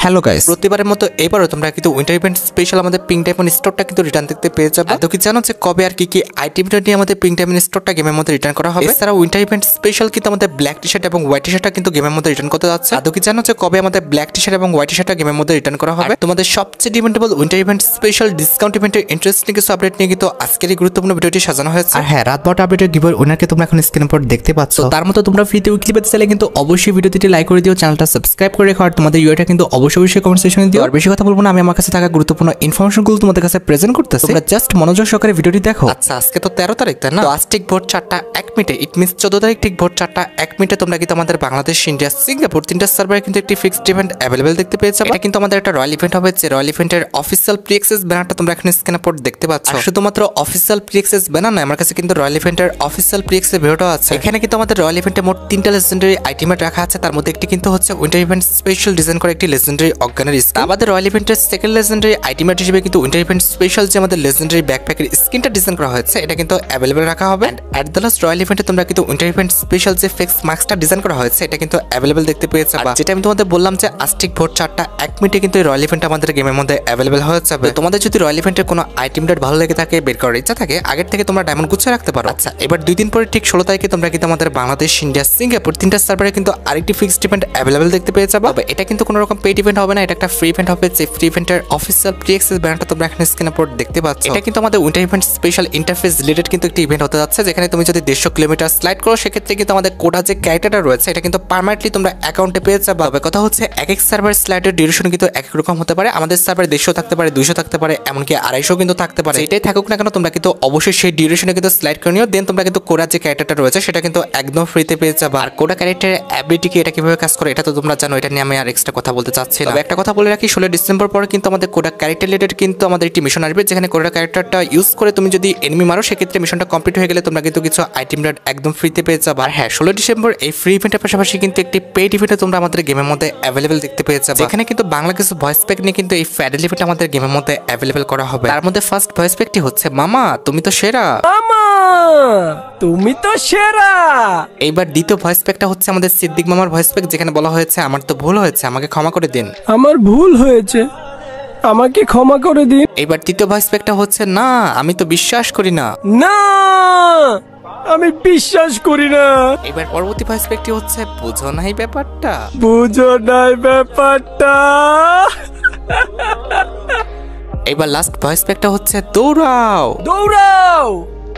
Hello guys, প্রতিবারের মতো এবারও তোমরা কিন্তু উইন্টার ইভেন্ট স্পেশাল আমাদের পিঙ্ক ডায়মন্ড স্টোরটা কিন্তু রিটার্ন দেখতে পেয়ে যাবে। তো কি জানো যে কবে আর কি আইটেম নিয়ে আমাদের পিঙ্ক ডায়মন্ড স্টোরটা গেমের মধ্যে রিটার্ন করা হবে। এছাড়া উইন্টার ইভেন্ট স্পেশাল কিন্তু আমাদের ব্ল্যাক টি শার্ট এবং হোয়াইট টি শার্টটা কিন্তু গেমের মধ্যে রিটার্ন করতে যাচ্ছে। তো কি জানো যে কবে আমাদের ব্ল্যাক টি শার্ট এবং হোয়াইট টি শার্টটা গেমের মধ্যে রিটার্ন করা হবে। তোমাদের সবচেয়ে demandable winter event special discount ইভেন্টের ইন্টারেস্টিং কিছু আপডেট নিয়ে কিন্তু আজকের এই গুরুত্বপূর্ণ ভিডিওটি সাজানো হয়েছে। আর হ্যাঁ, রাত 12টা আপডেটের গিভের উইনারকে তোমরা এখন স্ক্রিনের উপর দেখতে পাচ্ছ। তার মতো তোমরা ফ্রিতে উইকলি পেতে চাইলে কিন্তু অবশ্যই ভিডিওটি লাইক করে দিও, চ্যানেলটা সাবস্ক্রাইব করে রেখো, আর তোমাদের ইউআইটা কিন্তু অবশ্যই কমেন্ট সেকশনে দিও। আর বেশি কথা বলবো না, আমি আমার কাছে থাকা গুরুত্বপূর্ণ ইনফরমেশনগুলো তোমাদের কাছে প্রেজেন্ট করতেছি, তোমরা জাস্ট মনোযোগ সহকারে ভিডিওটি দেখো। আচ্ছা, আজকে তো 13 তারিখ তাই না? তো আজ ঠিক ভোর 4টা 1 মিনিটে, ইট মিন্স 14 তারিখ ঠিক ভোর 4টা 1 মিনিটে তোমরা কিন্তু আমাদের বাংলাদেশ, ইন্ডিয়া, সিঙ্গাপুর তিনটা সার্ভারে কিন্তু একটি ফিক্সড ইভেন্ট অ্যাভেলেবল দেখতে পেয়ে যাবে। এটা কিন্তু আমাদের একটা রয়্যাল ইভেন্ট হবে, যে রয়্যাল ইভেন্টের অফিসিয়াল প্রি অ্যাক্সেস ব্যানারটা তোমরা এখানে স্ক্রিনের উপর দেখতে পাচ্ছ। আর শুধুমাত্র অফিসিয়াল প্রি অ্যাক্সেস ব্যানার নয়, আমার কাছে কিন্তু রয়্যাল ইভেন্টের অফিসিয়াল প্রি অ্যাক্সেস ভিডিওটা আছে। এখানে কিন্তু আমাদের রয়্যাল ইভেন্টে মোট 3টা লেজেন্ডারি আইটেমেট রাখা আছে। তার মধ্যে একটি কিন্তু হচ্ছে উইন্টার ইভেন্ট স্পেশাল ডিজাইন করে একটি লেজেন্ডারি অজ্ঞানের স্কিন। আমাদের রয়্যাল ইভেন্টের সেকেন্ড লেজেন্ডারি আইটেমেট হিসেবে কিন্তু উইন্টার ইভেন্ট স্পেশাল যে আমাদের লেজেন্ডারি ব্যাকপ্যাকের স্কিনটা ডিজাইন করা হয়েছে, এটা কিন্তু অ্যাভেলেবল রাখা হবে। And at the last royal ইভেন্টে তোমরা কিন্তু উইন্টার ইভেন্ট স্পেশাল যে ফেক্স মাস্কটা ডিজাইন করা হয়েছে, এটা কিন্তু অ্যাভেলেবল দেখতে পেয়ে যাবে। যেটা আমি তোমাদের বললাম যে আজ ঠিক ভোর 4টা 1 মিনিটে কিন্তু রয়্যাল ইভেন্ট আমাদের গেমের মধ্যে অ্যাভেলেবল হয়ে যাবে। তোমাদের যদি রয়্যাল ইভেন্টের কোনো আইটেমটা ভালো লেগে থাকে, বের করার ইচ্ছা থাকে, আগের থেকে তোমরা ডায়মন্ড গুছিয়ে রাখতে পারো। আচ্ছা, এবার 2 দিন পরে ঠিক 16 তারিখে তোমরা কিন্তু আমাদের বাংলাদেশ, ইন্ডিয়া, সিঙ্গাপুর তিনটা সার্ভারে কিন্তু আরেকটি ফিক্সড ইভেন্ট অ্যাভেলেবল দেখতে পেয়ে যাবে। এটা কিন্তু কোনো রকম পেইড ইভেন্ট হবে না, এটা একটা ফ্রি ইভেন্ট হবে। যে ফ্রি ইভেন্টের অফিসিয়াল প্রি অ্যাক্সেস ব্যানারটা তোমরা এখানে স্ক্রিনের উপর দেখতে পাচ্ছ। এটা কিন্তু আমাদের winter event special interface related কিন্তু একটি ইভেন্ট হতে যাচ্ছে, যেখানে তুমি যদি 150 কিলোমিটার স্লাইড করো, সেক্ষেত্রে কিন্তু আমাদের কোডা যে ক্যারেক্টারটা রয়েছে, এটা কিন্তু পার্মানেন্টলি তোমরা অ্যাকাউন্টে পেয়ে যাবে। কথা হচ্ছে এক এক সার্ভার স্লাইডের ডিউরেশন কিন্তু এক এক রকম হতে পারে। আমাদের সার্ভারে 150 থাকতে পারে, 200 থাকতে পারে, এমনকি 250 কিন্তু থাকতে পারে। এটাই থাকুক না কেন, তোমরা কিন্তু অবশ্যই সেই ডিউরেশনে কিন্তু স্লাইড করে নিও। দেন তোমরা কিন্তু কোডা যে ক্যারেক্টারটা রয়েছে, সেটা কিন্তু একদম ফ্রিতে পেয়ে যাবে। আর কোডা ক্যারেক্টারের অ্যাবিলিটি কি, এটা কিভাবে কাজ করে, এটা তো তোমরা জানো, এটা নিয়ে আমি আর এক্সট্রা কথা বলতে চাচ্ছি না। একটা কথা বলে রাখি, 16 ডিসেম্বর পরে কিন্তু আমাদের কোডা ক্যারেক্টার রিলেটেড কিন্তু আমাদের একটি মিশন আসবে, যেখানে কোডা ক্যারেক্টারটা ইউজ করে তুমি যদি এনিমি মারো, সেক্ষেত্রে মিশনটা কমপ্লিট হয়ে গেলে তোমরা কিন্তু কিছু আইটেম একদম ফ্রিতে পেয়ে যাবে। আর হ্যাঁ, 16 ডিসেম্বর এই ফ্রি ইভেন্টের পাশাপাশি কিন্তু একটি পেইড ইভেন্টে তোমরা আমাদের গেমের মধ্যে অ্যাভেলেবল দেখতে পেয়ে যাবে, যেখানে কিন্তু বাংলা কিছু ভয়েস প্যাক নিয়ে কিন্তু এই ফ্যাডেল ইভেন্ট আমাদের গেমের মধ্যে অ্যাভেলেবল করা হবে। তার মধ্যে ফার্স্ট ভয়েস প্যাকটি হচ্ছে মামা তুমি তো সেরা, মামা তুমি তো সেরা। এইবার দ্বিতীয় ভয়েস প্যাকটা হচ্ছে আমাদের সিদ্দিক মামার ভয়েস প্যাক, যেখানে বলা হয়েছে আমার তো ভুল হয়েছে, আমাকে ক্ষমা করে দিন। আমার ভুল হয়েছে, আমাকে ক্ষমা করে দিন। এইবার তৃতীয় ভয়েস প্যাকটা হচ্ছে না আমি তো বিশ্বাস করি না। না, আমি বিশ্বাস করি না। এবার পরবর্তী ভয়েস প্যাকটি হচ্ছে বুঝো নাই ব্যাপারটা। বুঝো নাই ব্যাপারটা। এবার লাস্ট ভয়েস প্যাকটা হচ্ছে দৌড়াও দৌড়াও।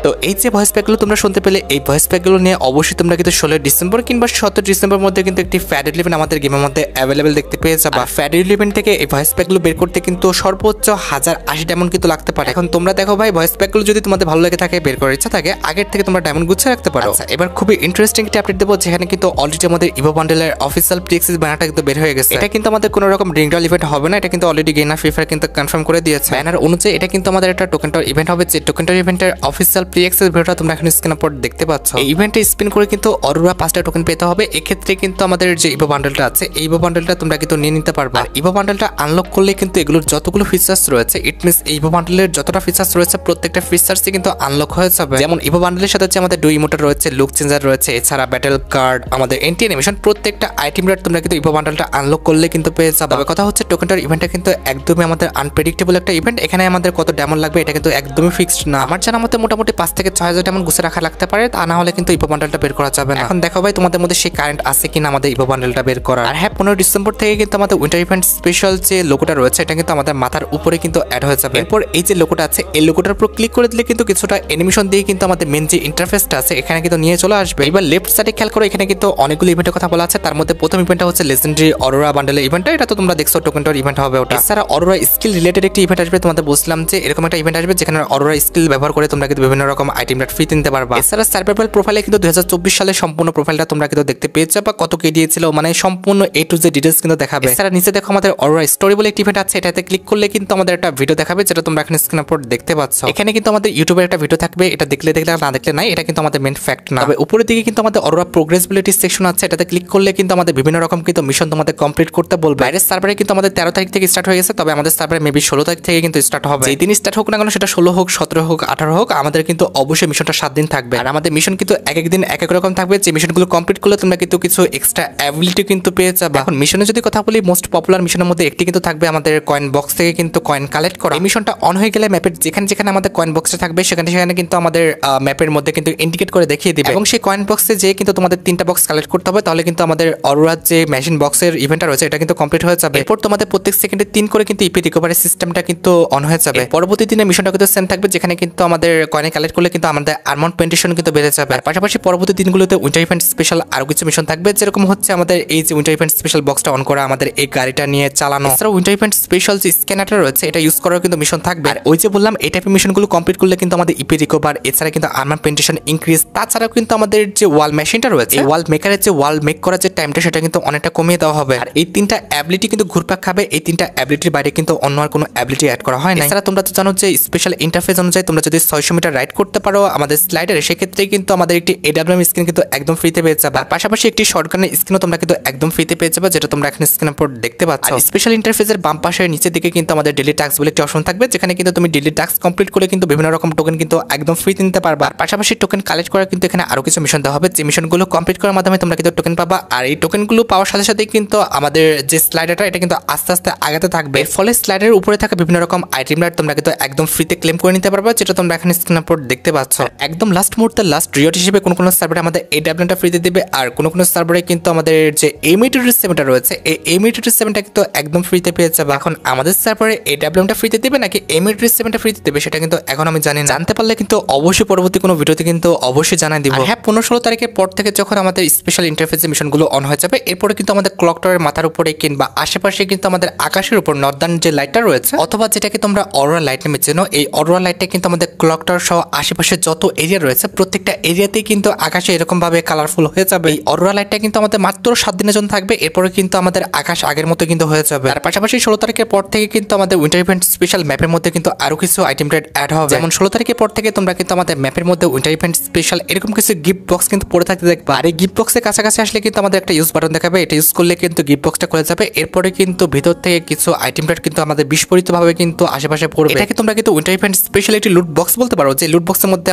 তো এই যে ভয়েস প্যাকগুলো তোমরা শুনতে পেলে, এই ভয়েস প্যাকগুলো নিয়ে অবশ্যই তোমরা কিন্তু 16 ডিসেম্বর কিংবা 17 ডিসেম্বর মধ্যে কিন্তু একটি ফ্যাডেল ইভেন্ট আমাদের গেমের মধ্যে অ্যাভেলেবল দেখতে পেয়ে যাবে। ফ্যাডেল ইভেন্ট থেকে এই ভয়েস প্যাকগুলো বের করতে কিন্তু সর্বোচ্চ 1080 ডায়মন্ড কিন্তু লাগতে পারে। এখন তোমরা দেখো ভাই, ভয়েস প্যাকগুলো যদি তোমাদের ভালো লেগে থাকে, বের করার ইচ্ছা থাকে, আগের থেকে তোমরা ডায়মন্ড গুছিয়ে রাখতে পারো। আচ্ছা, এবার খুবই ইন্টারেস্টিং একটি আপডেট দেবো, যেখানে কিন্তু অলরেডি আমাদের ইভো বান্ডেলের অফিসিয়াল প্রি অ্যাক্সেস ব্যানারটা কিন্তু বের হয়ে গেছে। এটা কিন্তু আমাদের কোনো রকম রিং রয়্যাল ইভেন্ট হবে না, এটা কিন্তু already game of free fire কিন্তু কনফার্ম করে দিয়েছে। ব্যানার অনুযায়ী এটা কিন্তু আমাদের একটা টোকেন টাওয়ার ইভেন্ট হবে, যে টোকেন টাওয়ার ইভেন্টের অফিসিয়াল প্রি অ্যাক্সেস ভিডিওটা তোমরা এখন স্ক্রিনের উপর দেখতে পাচ্ছ। এই ইভেন্টে স্পিন করে কিন্তু অরোরা 5টা টোকেন পেতে হবে। এক্ষেত্রে কিন্তু আমাদের যে ইভো বান্ডেলটা আছে, এই ইভো বান্ডেলটা তোমরা কিন্তু নিয়ে নিতে পারবে। আর ইভো বান্ডেলটা আনলক করলে কিন্তু এগুলোর যতগুলো ফিচার্স রয়েছে, ইট মিন্স এই ইভো বান্ডেলের যতটা ফিচার্স রয়েছে, প্রত্যেকটা ফিচার্সই কিন্তু আনলক হয়ে যাবে। যেমন ইভো বান্ডেলের সাথে যে আমাদের 2 ইমোটা রয়েছে, লুক চেঞ্জার রয়েছে, এছাড়া ব্যাটেল কার্ড, আমাদের এন্টি অ্যানিমেশন, প্রত্যেকটা আইটেম রেট তোমরা কিন্তু ইভো বান্ডেলটা আনলক করলে কিন্তু পেয়ে যাবে। তবে কথা হচ্ছে টোকেনটার ইভেন্টটা কিন্তু একদমই আমাদের আনপ্রেডিক্টেবল একটা ইভেন্ট। এখানে আমাদের কত ডায়মন্ড লাগবে এটা কিন্তু একদমই ফিক্সড না। আমার জানা মতে মোটামুটি 5 থেকে 6000 ডায়মন্ড গুছিয়ে রাখা লাগতে পারে, তা না হলে কিন্তু ইভো বান্ডেলটা বের করা যাবে না। এখন দেখো ভাই, তোমাদের মধ্যে সেই কারেন্ট আছে কিনা আমাদের ইভো বান্ডেলটা বের করা। আর হ্যাঁ, 15 ডিসেম্বর থেকে কিন্তু আমাদের উইন্টার ইভেন্ট স্পেশাল যে লোগোটা রয়েছে, এটা কিন্তু আমাদের মাথার উপরে কিন্তু অ্যাড হয়ে যাবে। এরপর এই যে লোগোটা আছে, এই লোগোটার উপর ক্লিক করে দিলে কিন্তু কিছুটা অ্যানিমেশন দিয়ে কিন্তু আমাদের মেন যে ইন্টারফেসটা আছে, এখানে কিন্তু নিয়ে চলে আসবে। এবার লেফট সাইডে খেয়াল করো, এখানে কিন্তু অনেকগুলো ইভেন্টের কথা বলা আছে। তার মধ্যে প্রথম ইভেন্টটা হচ্ছে লেজেন্ডারি অরোরা বান্ডেলের ইভেন্টটা, এটা তো তোমরা দেখছো টোকেন টাওয়ার ইভেন্ট হবে ওটা। এছাড়া অরোরা স্কিল রিলেটেড একটি ইভেন্ট আসবে, তোমাদের বলছিলাম যে এরকম একটা ইভেন্ট আসবে, যেখানে অরোরা স্কিল ব্যবহার করে তোমরা কিন্তু বিভিন্ন রকম আইটেম ফ্রি নিতে পারবা। এছাড়া সার্ভাইভাল প্রোফাইলে কিন্তু 2024 সালের সম্পূর্ণ প্রোফাইলটা তোমরা কিন্তু দেখতে পেয়ে যাবে, কত কে দিয়েছিল, মানে সম্পূর্ণ A to Z ডিটেইলস কিন্তু দেখাবে। এছাড়া নিচে দেখো আমাদের অরোরা স্টোরি বলে একটি ইভেন্ট আছে, এটাতে ক্লিক করলে কিন্তু আমাদের একটা ভিডিও দেখাবে, যেটা তোমরা এখন স্ক্রিনের উপর দেখতে পাচ্ছ। এখানে কিন্তু আমাদের ইউটিউবের একটা ভিডিও থাকবে, এটা দেখলে না দেখলে নাই, এটা কিন্তু আমাদের মেন ফ্যাক্ট না। তবে উপরের দিকে কিন্তু আমাদের অরোরা প্রোগ্রেসিবিলিটি সেকশন আছে, এটাতে ক্লিক করলে কিন্তু আমাদের বিভিন্ন রকম কিন্তু মিশন তোমাদের কমপ্লিট করতে বলবে। বাইরের সার্ভারে কিন্তু আমাদের 13 তারিখ থেকে স্টার্ট হয়ে গেছে, তবে আমাদের সার্ভারে মেবি 16 তারিখ থেকে কিন্তু স্টার্ট হবে। যেই দিন স্টার্ট হোক না কেন, সেটা 16 হোক, 17 হোক, 18 হোক, আমাদের কিন্তু কিন্তু অবশ্যই মিশনটা 7 দিন থাকবে। আর আমাদের মিশন কিন্তু এক এক দিন এক এক রকম থাকবে, যে মিশনগুলো কমপ্লিট করলে তোমরা কিন্তু কিছু এক্সট্রা অ্যাবিলিটি কিন্তু পেয়ে যাবে। এখন মিশনে যদি কথা বলি, মোস্ট পপুলার মিশনের মধ্যে একটি কিন্তু থাকবে আমাদের কয়েন বক্স থেকে কিন্তু কয়েন কালেক্ট করা। এই মিশনটা অন হয়ে গেলে ম্যাপের যেখানে যেখানে আমাদের কয়েন বক্সে থাকবে সেখানে সেখানে কিন্তু আমাদের ম্যাপের মধ্যে কিন্তু ইন্ডিকেট করে দেখিয়ে দিবে, এবং সেই কয়েন বক্সে যে কিন্তু তোমাদের 3টা বক্স কালেক্ট করতে হবে, তাহলে কিন্তু আমাদের অরোরার যে মেশিন বক্সের ইভেন্টটা রয়েছে এটা কিন্তু কমপ্লিট হয়ে যাবে। এরপর তোমাদের প্রত্যেক সেকেন্ডে 3 করে কিন্তু ইপি রিকভারি সিস্টেমটা কিন্তু অন হয়ে যাবে। পরবর্তী দিনে মিশনটা কিন্তু সেম থাকবে, যেখানে কিন্তু আমাদের কয়েন কালেক্ট করলে কিন্তু আমাদের আর্মন পেন্টেশন কিন্তু বেড়ে যাবে। আর পাশাপাশি পরবর্তী দিনগুলোতে উইন্টার ইভেন্ট স্পেশাল আরো কিছু মিশন থাকবে, যেরকম হচ্ছে আমাদের এই যে উইন্টার ইভেন্ট স্পেশাল বক্সটা অন করা, আমাদের এই গাড়িটা নিয়ে চালানো, এছাড়াও উইন্টার ইভেন্ট স্পেশাল যে স্ক্যানারটা রয়েছে এটা ইউজ করার কিন্তু মিশন থাকবে। আর ওই যে বললাম এই টাইপের মিশনগুলো কমপ্লিট করলে কিন্তু আমাদের ইপি রিকভার, এছাড়া কিন্তু আর্মর পেন্টেশন ইনক্রিজ, তাছাড়াও কিন্তু আমাদের যে ওয়াল মেশিনটা রয়েছে এই ওয়াল মেকারের যে ওয়াল মেক করার যে টাইমটা সেটা কিন্তু অনেকটা কমিয়ে দেওয়া হবে। আর এই 3টা অ্যাবিলিটি কিন্তু ঘুরপাক খাবে, এই 3টা অ্যাবিলিটির বাইরে কিন্তু অন্য আর কোনো অ্যাবিলিটি অ্যাড করা হয় না। এছাড়া তোমরা তো জানো যে স্পেশাল ইন্টারফেস অনুযায়ী তোমরা যদি 600 মিটার রাইড করতে পারো আমাদের স্লাইডারে, সেক্ষেত্রে কিন্তু আমাদের একটি এডাব্লিউএম স্ক্রিন কিন্তু একদম ফ্রিতে পেয়ে যাবে। আর পাশাপাশি একটি শর্টগানের স্ক্রিনও তোমরা কিন্তু একদম ফ্রিতে পেয়ে যাবে, যেটা তোমরা এখানে স্ক্রিনের উপর দেখতে পাচ্ছ। স্পেশাল ইন্টারফেসের বাম পাশের নিচের দিকে কিন্তু আমাদের ডেইলি টাস্ক বলে একটি অপশন থাকবে, যেখানে কিন্তু তুমি ডেইলি টাস্ক কমপ্লিট করে কিন্তু বিভিন্ন রকম টোকেন কিন্তু একদম ফ্রিতে নিতে পারবা। আর পাশাপাশি টোকেন কালেক্ট করার কিন্তু এখানে আরো কিছু মিশন দেওয়া হবে, যে মিশনগুলো কমপ্লিট করার মাধ্যমে তোমরা কিন্তু টোকেন পাবা। আর এই টোকেনগুলো পাওয়ার সাথে সাথে কিন্তু আমাদের যে স্লাইডারটা এটা কিন্তু আস্তে আস্তে আগাতে থাকবে, এর ফলে স্লাইডারের উপরে থাকা বিভিন্ন রকম আইটেম তোমরা কিন্তু একদম ফ্রিতে ক্লেম করে নিতে পারবা, যেটা তোমরা এখানে স্ক্রিনের উপর দেখতে পাচ্ছ। একদম লাস্ট মুহূর্তে লাস্ট রিওয়ার্ড হিসেবে কোন কোন সার্ভারে আমাদের এই ডাবলেনটা ফ্রিতে দিবে, আর কোন কোন সার্ভারে কিন্তু আমাদের যে এমিটিটি7টা রয়েছে এই এমিটিটি7টা কিন্তু একদম ফ্রিতে পেয়ে যাবে। এখন আমাদের সার্ভারে এই ডাবলেনটা ফ্রিতে দিবে নাকি এমিটিটি7টা ফ্রিতে দিবে সেটা কিন্তু এখন আমি জানি না, জানতে পারলে কিন্তু অবশ্যই পরবর্তী কোনো ভিডিওতে কিন্তু অবশ্যই জানাই দিব। হ্যাঁ, 15-16 তারিখের পর থেকে যখন আমাদের স্পেশাল ইন্টারফেসের মিশনগুলো অন হয়ে যাবে, এরপরে কিন্তু আমাদের ক্লক টাওয়ারের মাথার উপরে কিংবা আশেপাশে কিন্তু আমাদের আকাশের উপর নর্দার্ন যে লাইটটা রয়েছে, অথবা যেটাকে তোমরা অরোরা লাইট নামে চেনো, এই অরোরা লাইটটা কিন্তু আমাদের ক্লক টাওয়ার সহ আশেপাশে যত এরিয়া রয়েছে প্রত্যেকটা এরিয়াতেই কিন্তু আকাশে এরকম ভাবে কালারফুল হয়ে যাবে। এই অরোরা লাইটটা কিন্তু আমাদের মাত্র 7 দিনের জন্য থাকবে, এরপরে কিন্তু আমাদের আকাশ আগের মতো কিন্তু হয়ে যাবে। আর পাশাপাশি 16 তারিখের পর থেকে কিন্তু আমাদের উইন্টার ইভেন্ট স্পেশাল ম্যাপের মধ্যে কিন্তু আরো কিছু আইটেম রেট অ্যাড হবে, যেমন 16 তারিখের পর থেকে তোমরা কিন্তু আমাদের ম্যাপের মধ্যে উইন্টার ইভেন্ট স্পেশাল এরকম কিছু গিফট বক্স কিন্তু পড়ে থাকতে দেখবা। আর এই গিফট বক্সের কাছাকাছি আসলে কিন্তু আমাদের একটা ইউজ বাটন দেখাবে, এটা ইউজ করলে কিন্তু গিফট বক্সটা খুলে যাবে, এরপরে কিন্তু ভিতর থেকে কিছু আইটেম রেট কিন্তু আমাদের বিস্ফোরিতভাবে কিন্তু আশেপাশে পড়বে। এটাকে তোমরা কিন্তু উইন্টার ইভেন্ট স্পেশাল একটি লুট বক্স বলতে পারো, যে লুট বক্সের মধ্যে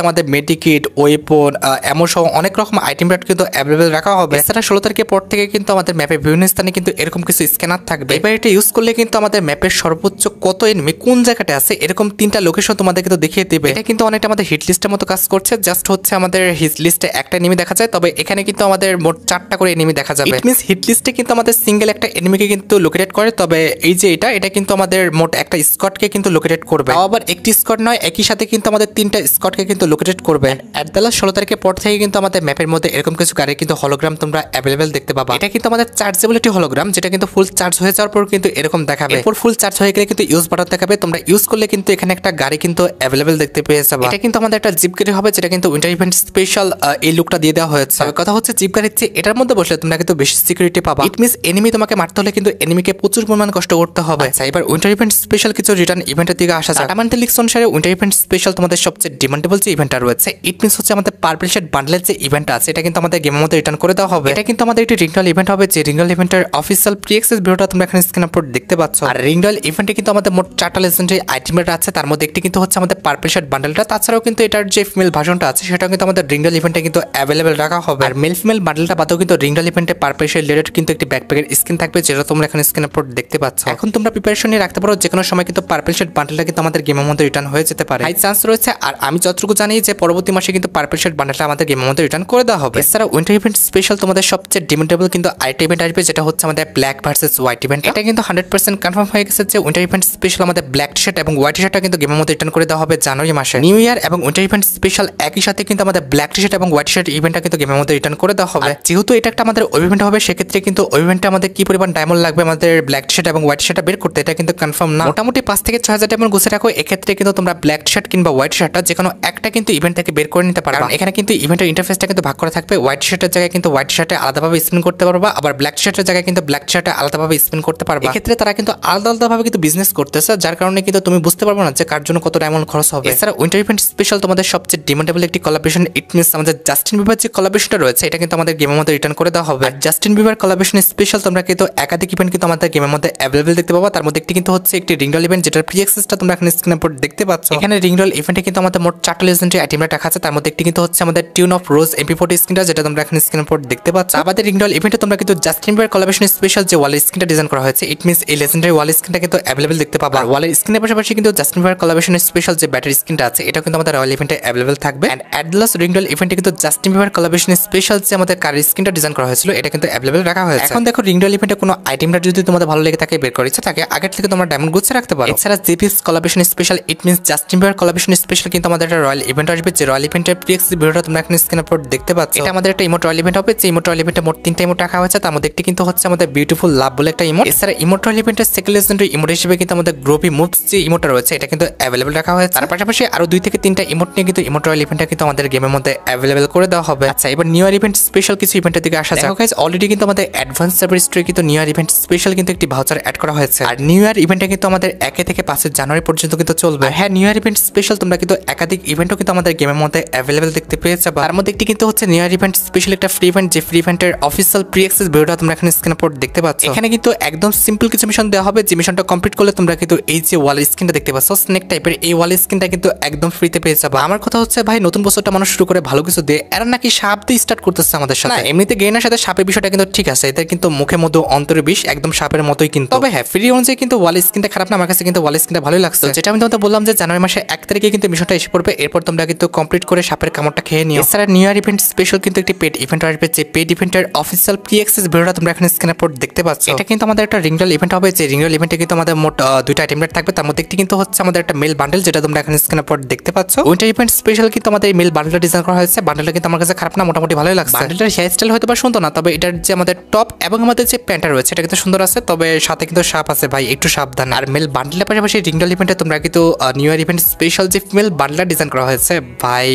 আমাদের মেডিকিট, ওয়েপন, এমন সহ অনেক রকম আইটেম রেট কিন্তু অ্যাভেলেবেল রাখা হবে। এছাড়া 16 তারিখের পর থেকে কিন্তু আমাদের ম্যাপে বিভিন্ন স্থানে কিন্তু এরকম কিছু স্ক্যানার থাকবে। এবার এটা ইউজ করলে কিন্তু আমাদের ম্যাপের সর্বোচ্চ কত এনিমি কোন জায়গাতে আছে এরকম 3টা লোকেশন তোমাদের কিন্তু দেখিয়ে দিবে। এটা কিন্তু অনেকটা আমাদের হিট লিস্টের মতো কাজ করছে, জাস্ট হচ্ছে আমাদের হিট লিস্টে একটা এনিমি দেখা যায়, তবে এখানে কিন্তু আমাদের মোট 4টা করে এনিমি দেখা যাবে। ইট মিন্স হিট লিস্টে কিন্তু আমাদের সিঙ্গেল একটা এনিমিকে কিন্তু লোকেটেড করে, তবে এই যে এটা কিন্তু আমাদের মোট একটা স্কোয়াডকে কিন্তু লোকেটেড করবে। আবার একটি স্কোয়াড নয়, একই সাথে কিন্তু আমাদের 3টা স্কোয়াডকে কিন্তু লোকেটেড করবে। এট দ্য লাস্ট 16 তারিখের পর থেকে কিন্তু আমাদের ম্যাপের মধ্যে এরকম কিছু গাড়ির কিন্তু হলোগ্রাম তোমরা অ্যাভেলেবেল দেখতে পাবা। এটা কিন্তু আমাদের চার্জেবল একটি হলোগ্রাম, যেটা কিন্তু ফুল চার্জ হয়ে যাওয়ার পর কিন্তু এরকম দেখাবে। এরপর ফুল চার্জ হয়ে গেলে কিন্তু ইউজ বাটন দেখাবে, তোমরা ইউজ করলে কিন্তু এখানে একটা গাড়ি কিন্তু অ্যাভেলেবেল দেখতে পেয়ে যাবে। এটা কিন্তু আমাদের একটা জিপ গাড়ি হবে, যেটা কিন্তু উইন্টার ইভেন্ট স্পেশাল এই লুকটা দিয়ে দেওয়া হয়েছে। কথা হচ্ছে জিপ গাড়ির চেয়ে এটার মধ্যে বসলে তোমরা কিন্তু বেশি সিকিউরিটি পাবা। ইট মিন্স এনিমি তোমাকে মারতে হলে কিন্তু এনিমিকে প্রচুর পরিমাণ কষ্ট করতে হবে। আচ্ছা, এবার উইন্টার ইভেন্ট স্পেশাল কিছু রিটার্ন ইভেন্টের দিকে আসা যায়। টামান্টেল লিক্স অনুসারে উইন্টার ইভেন্ট স্পেশাল তোমাদের সবচেয়ে ডিমান্ডেবল যে ইভেন্টটা রয়েছে, ইট মিন্স হচ্ছে আমাদের পার্পল শেড বান্ডেলের যে ইভেন্ট আছে এটা কিন্তু আমাদের গেমের মধ্যে রিটার্ন করে দেওয়া হবে। এটা কিন্তু আমাদের একটি রিংডল ইভেন্ট হবে, যে রিংডল ইভেন্টের অফিসিয়াল প্রি অ্যাক্সেস ভিডিওটা তোমরা এখানে স্ক্রিনের উপর দেখতে পাচ্ছ। আর রিংডল ইভেন্টে কিন্তু আমাদের মোট 4টা লেজেন্ডারি আইটেম আছে, তার মধ্যে একটি কিন্তু হচ্ছে আমাদের পার্পল শেড বান্ডেলটা, তাছাড়াও কিন্তু এটার যে ফিমেল ভার্সনটা আছে সেটাও কিন্তু আমাদের রিংডল ইভেন্টে কিন্তু অ্যাভেলেবেল রাখা হবে। আর মেল ফিমেল বান্ডেলটা বাদেও কিন্তু রিংডল ইভেন্টে পার্পল শেড রিলেটেড কিন্তু একটি ব্যাকপ্যাকের স্কিন থাকবে, যেটা তোমরা এখানে স্ক্রিনের উপর দেখতে পাচ্ছ। এখন তোমরা প্রিপারেশন নিয়ে রাখতে পারো, যে কোনো সময় কিন্তু পার্পল শেড বান্ডেলটা কিন্তু আমাদের গেমের মধ্যে রিটার্ন হয়ে যেতে পারে, হাই চান্স রয়েছে। আর আমি যতটুকু জানি যে পরবর্তী মাসে কিন্তু পার্পল শেড বান্ডেলটা আমাদের গেমের মধ্যে রিটার্ন করে দেওয়া হবে। এছাড়া উইন্টার ইভেন্ট স্পেশাল তোমাদের সবচেয়ে ডিমান্ডেবল কিন্তু আরেকটা ইভেন্ট আসবে, যেটা হচ্ছে আমাদের ব্ল্যাক ভার্সেস হোয়াইট ইভেন্ট। এটা কিন্তু 100% কনফার্ম হয়ে গেছে যে উইন্টার ইভেন্ট স্পেশাল আমাদের ব্ল্যাক টি শার্ট এবং হোয়াইট টি শার্টটা কিন্তু গেমের মধ্যে রিটার্ন করে দেওয়া হবে জানুয়ারি মাসে। নিউ ইয়ার এবং উইন্টার ইভেন্ট স্পেশাল একই সাথে কিন্তু আমাদের ব্ল্যাক টি শার্ট এবং হোয়াইট টি শার্ট ইভেন্টটা কিন্তু গেমের মধ্যে রিটার্ন করে দেওয়া হবে। যেহেতু এটা একটা আমাদের ইভেন্ট হবে, সেক্ষেত্রে কিন্তু ইভেন্টে আমাদের কি পরিমাণ ডায়মন্ড লাগবে আমাদের ব্ল্যাক টি শার্ট এবং হোয়াইট টি শার্টটা বের করতে, এটা কিন্তু কনফার্ম না। মোটামুটি 5 থেকে 6,000 ডায়মন্ড গুছে রাখো, এক্ষেত্রে কিন্তু তোমরা ব্ল্যাক টি শার্ট কিংবা হোয়াইট টি শার্টটা যে কোনো একটা কিন্তু ইভেন্ট থেকে বের করে নিতে পারবে। এখানে কিন্তু ইভেন্টের ইন্টারফেসটা কিন্তু ভাগ করা থাকবে, হোয়াইট টি শার্টের জায়গায় কিন্তু হোয়াইট টি শার্টে আলাদাভাবে স্পিন করতে পারবা, আবার ব্ল্যাক টি শার্টের জায়গায় কিন্তু ব্ল্যাক টি শার্টে আলাদাভাবে স্পিন করতে পারবা। এক্ষেত্রে তারা কিন্তু আলাদা আলাদাভাবে কিন্তু বিজনেস করতেছে, যার কারণে কিন্তু তুমি বুঝতে পারবে না যে কার জন্য কত ডায়মন্ড খরচ হবে। এছাড়া উইন্টার ইভেন্ট স্পেশাল তোমাদের সবচেয়ে ডিমান্ডেবল একটি কোলাবোরেশন, ইট মিন্স আমাদের জাস্টিন বিবার যে কোলাবোরেশনটা রয়েছে এটা কিন্তু আমাদের গেমের মধ্যে রিটার্ন করে দেওয়া হবে। জাস্টিন বিবার কোলাবোরেশন স্পেশাল তোমরা কিন্তু একাধিক ইভেন্ট কিন্তু আমাদের গেমের মধ্যে অ্যাভেলেবেল দেখতে পাবা, তার মধ্যে একটি কিন্তু হচ্ছে একটি রিংডল ইভেন্ট, যেটার প্রি অ্যাক্সেসটা তোমরা এখানে স্ক্রিনের উপর দেখতে পাচ্ছ। এখানে রিংডল ইভেন্টে কিন্তু আমাদের মোট মোট 4টা লেজেন্ডারি আইটেমটা রাখা আছে। তার মধ্যে একটি কিন্তু হচ্ছে আমাদের টিউন অফ রোজ MP40 স্কিনটা, যেটা তোমরা এখন স্ক্রিনের উপর দেখতে পাচ্ছ। আমাদের রিংডল ইভেন্টে তোমরা কিন্তু জাস্টিন বিবার কোলাবোরেশন স্পেশাল যে ওয়ালের স্কিনটা ডিজাইন করা হয়েছে, ইট মিন্স এই লেজেন্ডারি ওয়াল স্কিনটা কিন্তু অ্যাভেলেবল দেখতে পাবা। আর ওয়ালের স্কিনের পাশাপাশি কিন্তু জাস্টিন বিবার কোলাবোরেশন স্পেশাল যে ব্যাটারি স্কিনটা আছে, এটা কিন্তু আমাদের রয়্যাল ইভেন্টে অ্যাভেলেবল থাকবে। এন্ড অ্যাডলাস রিংডল ইভেন্টে কিন্তু জাস্টিন বিবার কোলাবোরেশন স্পেশাল যে আমাদের কার স্কিনটা ডিজাইন করা হয়েছিল, এটা কিন্তু অ্যাভেলেবল রাখা হয়েছে। এখন দেখো রিংডল ইভেন্টে কোনো আইটেমটা যদি তোমাদের ভালো লেগে থাকে, বের করে ইচ্ছা থাকে, আগের থেকে তোমরা ডায়মন্ড গুচ্ছে রাখতে পারো। এছাড়া GPS collaboration special, it means Justin Bieber collaboration special কিন্তু আমাদের একটা রয়্যাল ইভেন্ট আসবে, যে রয়্যাল ইভেন্টের প্রিএক্স ভিডিওটা তোমরা এখন স্ক্রিনের উপর দেখতে পাচ্ছ। এটা আমাদের একটা ইমোট রয়্যাল ইভেন্ট হবে, যে ইমোট রয়্যাল ইভেন্টে মোট 3টা ইমোট রাখা হয়েছে। তার মধ্যে একটি কিন্তু হচ্ছে আমাদের বিউটিফুল লাভ বলে একটা ইমোট। এছাড়া ইমোট রয়্যাল ইভেন্টের সেকেন্ড লেজেন্ডারি ইমোট হিসেবে কিন্তু আমাদের গ্রোপি মুভস যে ইমোটটা রয়েছে, এটা কিন্তু অ্যাভেলেবল রাখা হয়েছে। তার পাশাপাশি আরো 2 থেকে 3টা ইমোট নিয়ে কিন্তু ইমোট রয়্যাল ইভেন্টটা কিন্তু আমাদের গেমের মধ্যে অ্যাভেলেবল করে দেওয়া হবে। আচ্ছা, এবার নিউ ইয়ার ইভেন্ট স্পেশাল কিছু ইভেন্টের দিকে আসা যাক। গাইস, অলরেডি কিন্তু আমাদের অ্যাডভান্স সার্ভার স্টোরে কিন্তু নিউ ইয়ার ইভেন্ট স্পেশাল কিন্তু একটি ভাউচার অ্যাড করা হয়েছে। আর নিউ ইয়ার ইভেন্টটা কিন্তু আমাদের 1 থেকে 5 জানুয়ারি পর্যন্ত কিন্তু চলবে। হ্যাঁ, নিউ ইয়ার ইভেন্ট স্পেশাল তোমরা কিন্তু একাধিক ইভেন্টও কিন্তু আমাদের গেমের মধ্যে অ্যাভেলেবল দেখতে পেয়ে যাবে। তার মধ্যে একটি কিন্তু হচ্ছে নিউ ইয়ার ইভেন্ট স্পেশাল একটা ফ্রি ইভেন্ট, যে ফ্রি ইভেন্টের অফিসিয়াল প্রি অ্যাক্সেস ভিডিওটা তোমরা এখানে স্ক্রিনের উপর দেখতে পাচ্ছ। এখানে কিন্তু একদম সিম্পল কিছু মিশন দেওয়া হবে, যে মিশনটা কমপ্লিট করলে তোমরা কিন্তু এই যে ওয়াল স্কিনটা দেখতে পাচ্ছ, স্নেক টাইপের এই ওয়াল স্কিনটা কিন্তু একদম ফ্রিতে পেয়ে যাবে। আমার কথা হচ্ছে ভাই, নতুন বছরটা মানুষ শুরু করে ভালো কিছু দিয়ে, এরা নাকি সাপ দিয়ে স্টার্ট করতেছে আমাদের সাথে। এমনিতে গেইনার সাথে সাপের বিষয়টা কিন্তু ঠিক আছে, এদের কিন্তু মুখে মধ্যে অন্তরে বিষ, একদম সাপের মতোই কিন্তু। তবে হ্যাঁ, ফ্রি অনুযায়ী কিন্তু ওয়াল স্কিনটা খারাপ না, আমার কাছে কিন্তু ওয়াল স্কিনটা ভালোই লাগছে। যেটা আমি তোমাদের বললাম যে জানুয়ারি মাসে 1 তারিখে কিন্তু মিশনটা এসে পড়বে, এরপর তোমরা কিন্তু কমপ্লিট করে সাপের কামড়টা খেয়ে নিও। এছাড়া নিউ ইয়ার ইভেন্ট স্পেশাল কিন্তু একটি পেড ইভেন্ট আসবে, যে পেড ইভেন্টের অফিসিয়াল প্রি অ্যাক্সেস ভিডিওটা তোমরা এখানে স্ক্রিনের উপর দেখতে পাচ্ছ। এটা কিন্তু আমাদের একটা রিংডল ইভেন্ট হবে, যে রিংডল ইভেন্টে কিন্তু আমাদের মোট 2টা আইটেম থাকবে। তার মধ্যে একটি কিন্তু হচ্ছে আমাদের একটা মেল বান্ডেল, যেটা তোমরা এখানে স্ক্রিনের উপর দেখতে পাচ্ছ। উইন্টার ইভেন্ট স্পেশাল কিন্তু আমাদের এই মেল বান্ডেলটা ডিজাইন করা হয়েছে। বান্ডেলটা কিন্তু আমার কাছে খারাপ না, মোটামুটি ভালোই লাগছে। বান্ডেলটার হেয়ার স্টাইল হয়তো বা সুন্দর না, তবে এটার যে আমাদের টপ এবং আমাদের যে প্যান্টটা রয়েছে, এটা কিন্তু সুন্দর আছে, তবে সাথে কিন্তু সাপ আছে ভাই, একটু সাবধান। আর মেল বান্ডেলের পাশাপাশি রিংডল ইভেন্টে তোমরা কিন্তু নিউ ইয়ার ইভেন্ট স্পেশাল যে ফিমেল বান্ডেলটা ডিজাইন করা হয়েছে, ভাই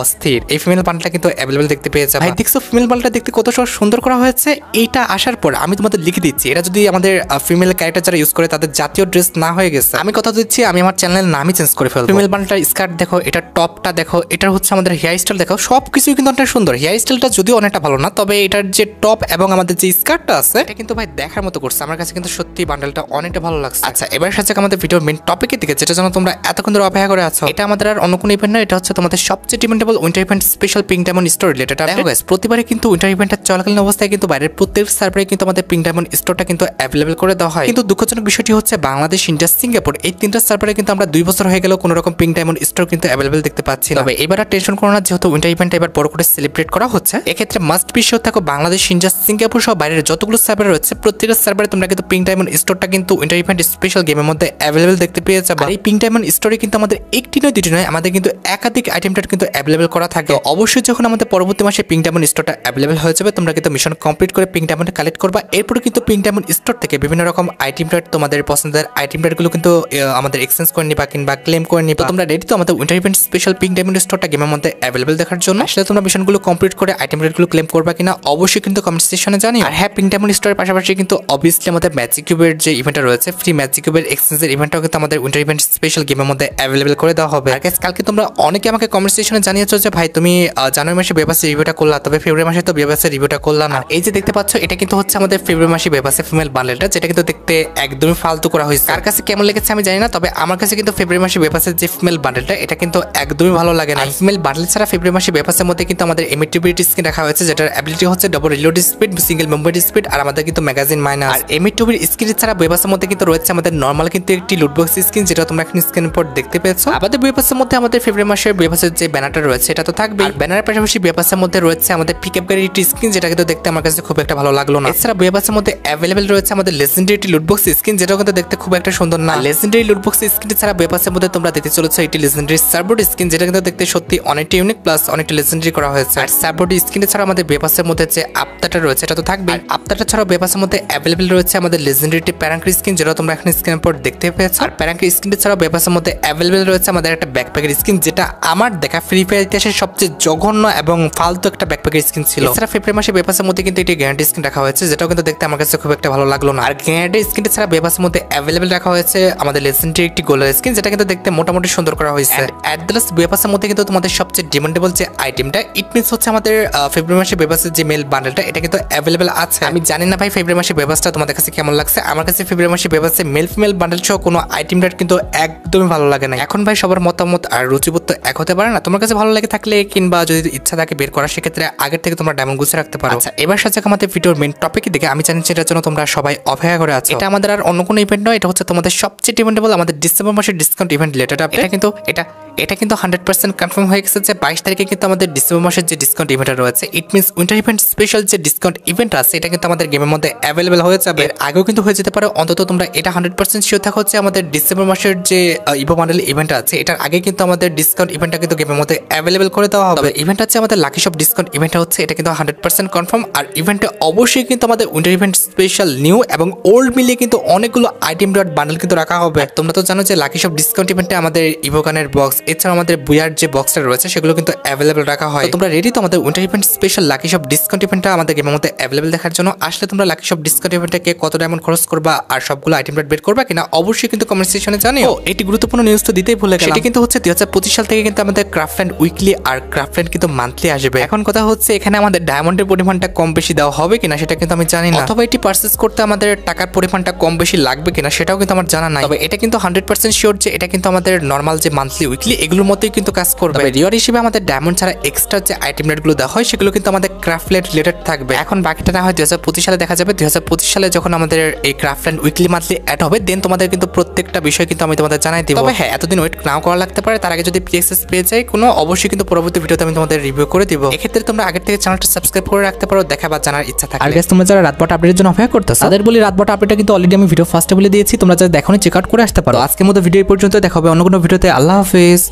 অস্থির। এই ফিমেল বান্ডেলটা কিন্তু অ্যাভেলেবল দেখতে পেয়ে যাবে। ভাই দেখছো ফিমেল বান্ডেলটা দেখতে কত সুন্দর করা হয়েছে। এইটা আসার পর আমি তোমাদের লিখে দিচ্ছি, এটা যদি আমাদের ফিমেল ক্যারেক্টার যারা ইউজ করে তাদের জাতীয় ড্রেস না হয়ে গেছে, আমি কথা দিচ্ছি আমি আমার চ্যানেলের নামই চেঞ্জ করে ফেলবো। ফিমেল বান্ডেলটার স্কার্ট দেখো, এটা টপটা দেখো, এটার হচ্ছে আমাদের হেয়ার স্টাইল দেখো, সবকিছুই কিন্তু অনেক সুন্দর। হেয়ার স্টাইলটা যদিও অনেকটা ভালো না, তবে এটার যে টপ এবং আমাদের যে স্কার্টটা আছে, এটা কিন্তু ভাই দেখার মতো করছে। আমার কাছে কিন্তু সত্যি বান্ডেলটা অনেকটা ভালো লাগছে। আচ্ছা, এবার সাথে আমাদের ভিডিওর মেইন টপিকের দিকে, যেটা জন্য তোমরা এতক্ষণ ধরে অপেক্ষা করে আছো। এটা আমাদের আর অন্য কোনো ইভেন্ট না, এটা হচ্ছে তোমাদের সবচেয়ে demandable winter event special pink diamond store related. দেখো গাইস, প্রতিবারে কিন্তু উইন্টার ইভেন্টটা চলাকালীন অবস্থায় কিন্তু বাইরের প্রত্যেক সার্ভারে কিন্তু আমাদের পিঙ্ক ডায়মন্ড স্টোরটা কিন্তু অ্যাভেলেবল করে দেওয়া হয়। কিন্তু দুঃখজনক বিষয়টি হচ্ছে বাংলাদেশ, ইন্ডিয়া, সিঙ্গাপুর এই 3টা সার্ভারে কিন্তু আমরা 2 বছর হয়ে গেল কোনো রকম পিঙ্ক ডায়মন্ড স্টোর কিন্তু অ্যাভেলেবল দেখতে পাচ্ছি না। তবে এবার আর টেনশন করো না, যেহেতু উইন্টার ইভেন্টটা এবার বড় করে সেলিব্রেট করা হচ্ছে, এক্ষেত্রে মাস্ট বি শিওর থাকো বাংলাদেশ, ইন্ডিয়া, সিঙ্গাপুর সহ বাইরের যতগুলো সার্ভার রয়েছে, প্রত্যেকটা সার্ভারে তোমরা কিন্তু পিঙ্ক ডায়মন্ড স্টোরটা কিন্তু উইন্টার ইভেন্ট স্পেশাল গেমের মধ্যে অ্যাভেলেবল দেখতে পেয়ে যাবে। আর এই পিঙ্ক ডায়মন্ড স্টোরে কিন্তু আমাদের একটি নয়, 2টি নয়, আমাদের কিন্তু একাধিক আইটেমটা কিন্তু অ্যাভেলেবল করা থাকে। অবশ্যই যখন আমাদের পরবর্তী মাসে পিঙ্ক ডায়মন্ড স্টোরটা অ্যাভেলেবল হয়ে যাবে, তোমরা কিন্তু মিশন কমপ্লিট করে পিঙ্ক ডায়মন্ড কালেক্ট করবা। এরপরে কিন্তু পিঙ্ক ডায়মন্ড স্টোর থেকে বিভিন্ন রকম আইটেম রেট, তোমাদের পছন্দের আইটেম রেটগুলো কিন্তু আমাদের এক্সচেঞ্জ করে নিবা কিংবা ক্লেম করে নিবা। তোমরা রেডি তো আমাদের winter event special pink diamond স্টোরটা গেমের মধ্যে অ্যাভেলেবল দেখার জন্য? আসলে তোমরা মিশনগুলো কমপ্লিট করে আইটেম রেটগুলো ক্লেম করবা কিনা অবশ্যই কিন্তু কমেন্ট সেকশনে জানিও। আর হ্যাঁ, পিঙ্ক ডায়মন্ড স্টোরের পাশাপাশি কিন্তু অবভিয়াসলি আমাদের ম্যাজিক কিউবের যে ইভেন্টটা রয়েছে, ফ্রি ম্যাজিক কিউবের এক্সচেঞ্জের ইভেন্টটাও কিন্তু আমাদের উইন্টার ইভেন্ট স্পেশাল গেমের মধ্যে অ্যাভেলেবল করে দেওয়া হবে। আর গাইস, কালকে তোমরা অনেকে আমাকে কমেন্ট সেকশনে জানিয়েছো যে ভাই তুমি জানুয়ারি মাসে বেবাসের রিভিউটা করলা, তবে ফেব্রুয়ারি মাসে তো বেবাসের রিভিউটা করলা না। এই যে দেখতে পাচ্ছ, এটা কিন্তু হচ্ছে আমাদের ফেব্রুয়ারি মাসে বেবাসের ফিমেল বান্ডেলটা, যেটা কিন্তু দেখতে একদমই ফালতু করা হয়েছে। কার কাছে কেমন লেগেছে আমি জানি না, তবে আমার কাছে কিন্তু ফেব্রুয়ারি মাসে বেবাসের যে ফিমেল বান্ডেলটা, এটা কিন্তু একদমই ভালো লাগে না। ফিমেল বান্ডেল ছাড়া ফেব্রুয়ারি মাসে বেবাসের মধ্যে কিন্তু আমাদের এমিটিভিটি স্কিন রাখা হয়েছে, যেটার অ্যাবিলিটি হচ্ছে double reload speed, single movement speed, আর আমাদের কিন্তু ম্যাগাজিন মাইনাস। আর এমিটিভির স্কিন ছাড়া বেবাসের মধ্যে কিন্তু রয়েছে আমাদের নরমাল কিন্তু একটি লুটবক্স স্কিন, যেটা তোমরা এখন স্ক্রিনের উপর দেখতে পেয়েছো। আমাদের বেবাসের মধ্যে আমাদের ফেব্রুয়ারি মাসের বেবাসের যে ব্যানারটা রয়েছে, এটা তো থাকবে। আর ব্যানারের পাশাপাশি বেবাসের মধ্যে রয়েছে আমাদের পিকআপ গাড়ির একটি স্কিন, যেটা কিন্তু দেখতে আমার কাছে খুব একটা ভালো লাগলো না। এছাড়া বেবাসের মধ্যে অ্যাভেলেবল রয়েছে আমাদের লেজেন্ডারি লুটবক্স স্কিন, যেটা কিন্তু দেখতে খুব একটা সুন্দর না। লেজেন্ডারি লুটবক্স স্কিন ছাড়া বেবাসের মধ্যে তোমরা দেখতে চলেছো একটি লেজেন্ডারি সার্বোর্ড স্কিন, যেটা কিন্তু দেখতে সত্যি অনেকটা ইউনিক প্লাস অনেকটা লেজেন্ডারি করা হয়েছে। আর সার্বোর্ড স্কিন ছাড়া আমাদের বেবাসের মধ্যে যে আফতারটা রয়েছে, এটা তো থাকবে। আফতারটা ছাড়াও বেবাসের মধ্যে অ্যাভেলেবল রয়েছে আমাদের লেজেন্ডারি প্যারাঙ্কি স্কিন, যেটা তোমরা এখন স্ক্রিনের উপর দেখতে পেয়েছো। আর প্যারাঙ্কি স্কিন ছাড়াও বেবাসের মধ্যে অ্যাভেলেবল রয়েছে আমাদের একটা ব্যাকপ্যাকের স্কিন, যেটা আমার দেখা ফ্রি ফায়ার ইতিহাসের সবচেয়ে জঘন্য এবং ফালতু একটা ব্যাকপ্যাকের স্কিন ছিল। এছাড়া ফেব্রুয়ারি মাসে বেবাসের মধ্যে কিন্তু একটি গ্যারান্টি স্কিন রাখা হয়েছে, যেটাও কিন্তু দেখতে আমার কাছে খুব একটা ভালো লাগলো না। আর গ্যারান্টি স্কিন ছাড়া বেবাসের মধ্যে অ্যাভেলেবল রাখা হয়েছে আমাদের লেজেন্ডারি একটি গোলার স্কিন, যেটা কিন্তু দেখতে মোটামুটি সুন্দর করা হয়েছে। অ্যাডলাস বেবাসের মধ্যে কিন্তু তোমাদের সবচেয়ে ডিমান্ডেবল যে আইটেমটা, ইট মিনস হচ্ছে আমাদের ফেব্রুয়ারি মাসে বেবাসের যে মেল বান্ডেলটা, এটা কিন্তু অ্যাভেলেবল আছে। আমি জানি না ভাই ফেব্রুয়ারি মাসে বেবাসটা তোমাদের কাছে কেমন লাগছে। আমার কাছে ফেব্রুয়ারি মাসে বেবাসের মেল ফিমেল বান্ডেল সহ কোনো আইটেম রেট কিন্তু একদমই ভালো লাগে না। এখন ভাই সবার মতামত আর রুচিবোধ তো এক হতে পারে না। তোমার কাছে ভালো লাগে থাকলে কিংবা যদি ইচ্ছা থাকে বের করার, সেক্ষেত্রে আগের থেকে তোমরা ডায়মন্ড গুছিয়ে রাখতে পারো। আচ্ছা, এবার সাথে আমাদের ভিডিওর মেন টপিক দিকে। আমি জানি সেটার জন্য তোমরা সবাই অপেক্ষা করে আছো। এটা আমাদের আর অন্য কোনো ইভেন্ট নয়, এটা হচ্ছে তোমাদের সবচেয়ে ডিমান্ডেবল আমাদের ডিসেম্বর মাসের ডিসকাউন্ট ইভেন্ট রিলেটেড। এটা কিন্তু 100% কনফার্ম হয়ে গেছে যে 22 তারিখে কিন্তু আমাদের ডিসেম্বর মাসের যে ডিসকাউন্ট ইভেন্টটা রয়েছে, it means winter event special যে ডিসকাউন্ট ইভেন্ট আছে, এটা কিন্তু আমাদের গেমের মধ্যে অ্যাভেলেবল হয়ে যাবে। এর আগেও কিন্তু হয়ে যেতে পারে, অন্তত তোমরা এটা 100% শিওর থাকো হচ্ছে আমাদের ডিসেম্বর মাসের যে ইভো বান্ডেল ইভেন্ট আছে, এটার আগে কিন্তু আমাদের ডিসকাউন্ট ইভেন্টটা কিন্তু গেমের মধ্যে অ্যাভেলেবল করে দেওয়া হবে। ইভেন্ট আছে আমাদের লাকি শপ ডিসকাউন্ট ইভেন্টটা হচ্ছে, এটা কিন্তু 100% কনফার্ম। আর ইভেন্টে অবশ্যই কিন্তু আমাদের উইন্টার ইভেন্ট স্পেশাল নিউ এবং ওল্ড মিলিয়ে কিন্তু অনেকগুলো আইটেম ডট বান্ডেল কিন্তু রাখা হবে। তোমরা তো জানো যে লাকি শপ ডিসকাউন্ট ইভেন্টে আমাদের ইভোগানের বক্স, এছাড়া আমাদের বুয়ার যে বক্সটা রয়েছে সেগুলো কিন্তু অ্যাভেলেবল রাখা হয়। তোমরা রেডি তো আমাদের winter event special lucky shop discount ইভেন্টটা আমাদের গেমের মধ্যে অ্যাভেলেবল দেখার জন্য? আসলে তোমরা লাকি শপ ডিসকাউন্ট ইভেন্টে কত ডায়মন্ড খরচ করবা আর সবগুলো আইটেম বের করবা কিনা অবশ্যই কিন্তু কমেন্ট সেকশনে জানিও। এটি গুরুত্বপূর্ণ নিউজ তো দিতেই ভুলে গেলাম। সেটা কিন্তু হচ্ছে 2025 সাল থেকে কিন্তু আমাদের ক্রাফটল্যান্ড উইকলি আর ক্রাফটল্যান্ড কিন্তু মান্থলি আসবে। এখন কথা হচ্ছে এখানে আমাদের ডায়মন্ডের পরিমাণটা কম বেশি দেওয়া হবে কিনা সেটা কিন্তু আমি জানি না, অথবা এটি পারচেজ করতে আমাদের টাকার পরিমাণটা কম বেশি লাগবে কিনা সেটাও কিন্তু আমার জানা নাই। তবে এটা কিন্তু 100% শিওর যে এটা কিন্তু আমাদের নর্মাল যে মান্থলি উইকলি এগুলোর মতোই কিন্তু কাজ করবে। রিওয়ার্ড হিসেবে আমাদের ডায়মন্ড ছাড়া এক্সট্রা যে আইটেম রেটগুলো দেওয়া হয় সেগুলো কিন্তু আমাদের ক্রাফটল্যান্ড রিলেটেড থাকবে। এখন বাকিটা না হয় 2025 সালে দেখা যাবে। 2025 সালে যখন আমাদের এই ক্রাফটল্যান্ড উইকলি মান্থলি অ্যাড হবে, দেন তোমাদের কিন্তু প্রত্যেকটা বিষয় কিন্তু আমি তোমাদের জানাই দিব। তবে হ্যাঁ, এতদিন ওয়েট নাও করা লাগতে পারে, তার আগে যদি পিএক্সএস পেয়ে যায় কোনো, অবশ্যই কিন্তু পরবর্তী ভিডিওতে আমি তোমাদের রিভিউ করে দিব। এক্ষেত্রে তোমরা আগের থেকে চ্যানেলটা সাবস্ক্রাইব করে রাখতে পারো, দেখা বা জানার ইচ্ছা থাকে। আর গাইস, তোমরা যারা রাতবাট আপডেটের জন্য অপেক্ষা করতেছো, তাদের বলি রাতবাট আপডেটটা কিন্তু অলরেডি আমি ভিডিও ফার্স্টে বলে দিয়েছি, তোমরা যারা দেখোনি চেক আউট করে আসতে পারো। আজকের মতো ভিডিও পর্যন্ত, দেখা হবে অন্য কোনো ভিডিওতে। আল্লাহ হাফেজ।